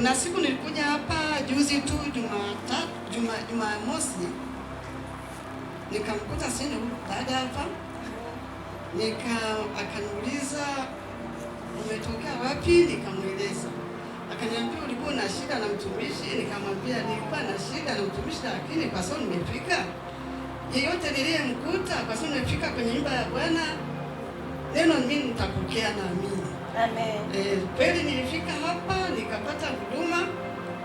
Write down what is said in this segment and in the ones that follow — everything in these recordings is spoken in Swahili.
Kuna siku nilikuja hapa juzi tu Jumamosi, nikamkuta sina dada hapa, akaniuliza umetokea wapi, nikamweleza. Akaniambia ulikuwa na shida na mtumishi, nikamwambia nilikuwa na shida na mtumishi, lakini kwa sababu nimefika, yeyote niliyemkuta kwa sababu nimefika kwenye nyumba ya Bwana, neno mimi nitapokea na amini. Amen. Kweli nilifika hapa nikapata huduma,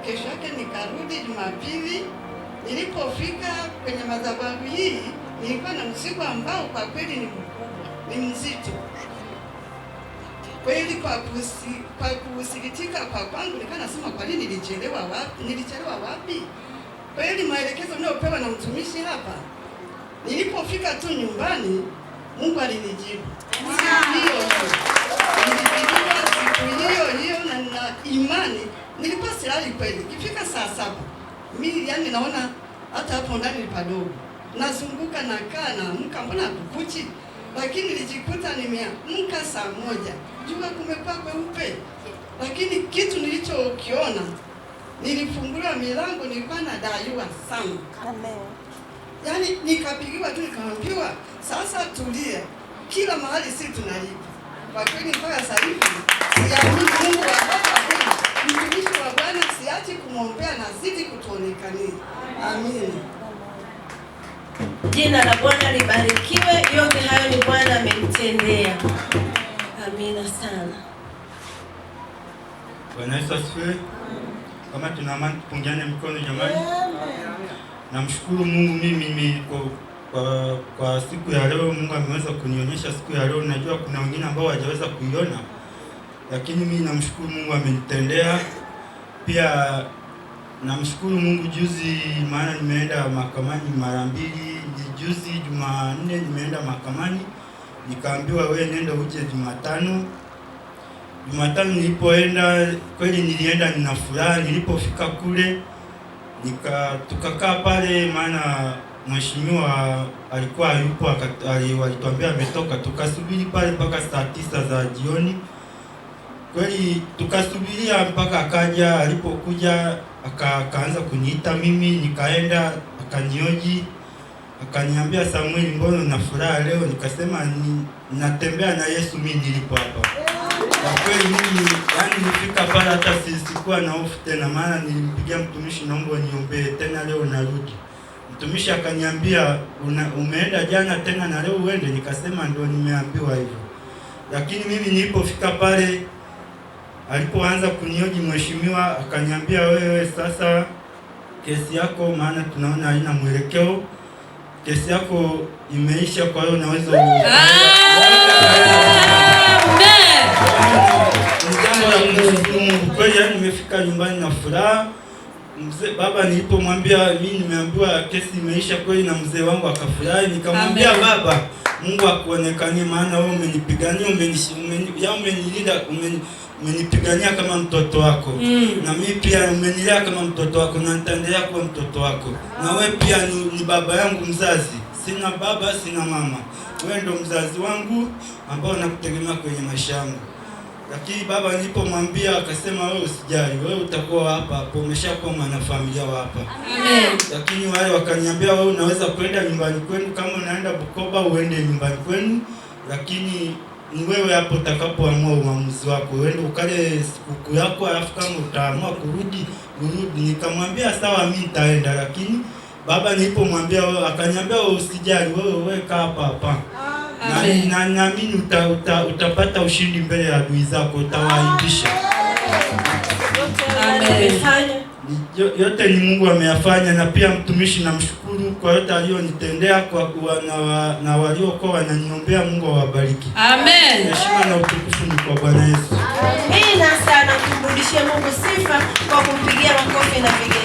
kesho yake nikarudi Jumapili. Nilipofika kwenye madhabahu hii nilikuwa na mzigo ambao kwa kweli ni mkubwa, ni mzito. Kweli kwa kusikitika kwa kwangu nilikuwa nasema kwa nini nilichelewa wapi? Kweli maelekezo niliyopewa na mtumishi hapa, nilipofika tu nyumbani Mungu alinijibu. Siku hiyo na imani nilikuwa silali kweli. Ikifika saa 7 mimi yani naona hata hapo ndani ni padogo. Nazunguka nakaa naamka, mbona kukuchi? Lakini nilijikuta nimeamka saa 1. Jua kumekuwa kweupe. Lakini kitu nilichokiona, nilifunguliwa milango, nilikuwa nadaiwa sana. Amen. Yaani nikapigiwa tu nikamwambiwa sasa tulia. Kila mahali sisi tunalipa. Kwa kweli mpaka sasa hivi siamini Mungu wa Baba kweli. Mtumishi wa Bwana siachi kumwombea na zidi kutuonekania. Amina. Jina la Bwana libarikiwe. Yote hayo ni Bwana amenitendea. Amina sana. Bwana Yesu asifiwe. Kama tuna amani tupungiane mikono jamani. Namshukuru Mungu mimi kwa siku ya leo. Mungu ameweza kunionyesha siku ya leo. Najua kuna wengine ambao hawajaweza kuiona, lakini mimi namshukuru Mungu amenitendea. Pia namshukuru Mungu juzi, maana nimeenda mahakamani mara 2. Juzi Jumanne nimeenda mahakamani, nikaambiwa wewe nenda uje Jumatano. Jumatano nilipoenda kweli nilienda nina furaha. Nilipofika kule tukakaa pale, maana mheshimiwa alikuwa yupo, alituambia ametoka. Tukasubiri pale mpaka saa 9 za jioni. Kweli tukasubiria mpaka akaja. Alipokuja akaanza kuniita mimi, nikaenda akanioji, akaniambia Samuel, mbona una furaha leo? Nikasema natembea na Yesu mimi nilipo hapa. Kwa kweli mimi yani nilifika pale hata sikuwa na hofu tena, maana nilimpigia mtumishi, naomba niombee tena leo narudi. Mtumishi akaniambia umeenda jana tena na leo uende? Nikasema ndio nimeambiwa hivyo. Lakini mimi nilipofika pale, alipoanza kunioji mheshimiwa, akaniambia wewe sasa kesi yako, maana tunaona haina mwelekeo, kesi yako imeisha, kwa hiyo unaweza kweli. Yani nimefika nyumbani na furaha. Mzee baba nilipomwambia mimi nimeambiwa kesi imeisha kweli, na mzee wangu akafurahi. Nikamwambia baba, Mungu akuonekanie, maana wewe umenipigania, umenilinda, umenipigania kama mtoto wako. Na mimi pia umenilea kama mtoto wako, na nitaendelea kuwa mtoto wako. Na wewe pia ni baba yangu mzazi. Sina baba, sina mama. Wewe ndio mzazi wangu ambao nakutegemea kwenye maisha yangu. Lakini baba nilipomwambia akasema wewe usijali, wewe utakuwa hapa hapo, umeshakuwa mwanafamilia hapa. Amen. Lakini wale wakaniambia wewe unaweza kwenda nyumbani kwenu, kama unaenda Bukoba uende nyumbani kwenu, lakini ni wewe hapo utakapoamua uamuzi wako. Uende ukale siku yako, alafu kama utaamua kurudi urudi. Nikamwambia sawa, mimi nitaenda. Lakini baba nilipomwambia wewe, akaniambia wewe usijali, wewe weka hapa hapa. Na naamini utapata ushindi mbele ya adui zako, utawaaibisha. Yote ni Mungu ameyafanya, na pia mtumishi namshukuru kwa yote aliyonitendea, kwa kuwa na waliokuwa wananiombea. Mungu awabariki. Amen. Heshima na utukufu ni kwa Bwana Yesu. Amina sana. Kumrudishie Mungu sifa kwa kumpigia makofi na vigelegele.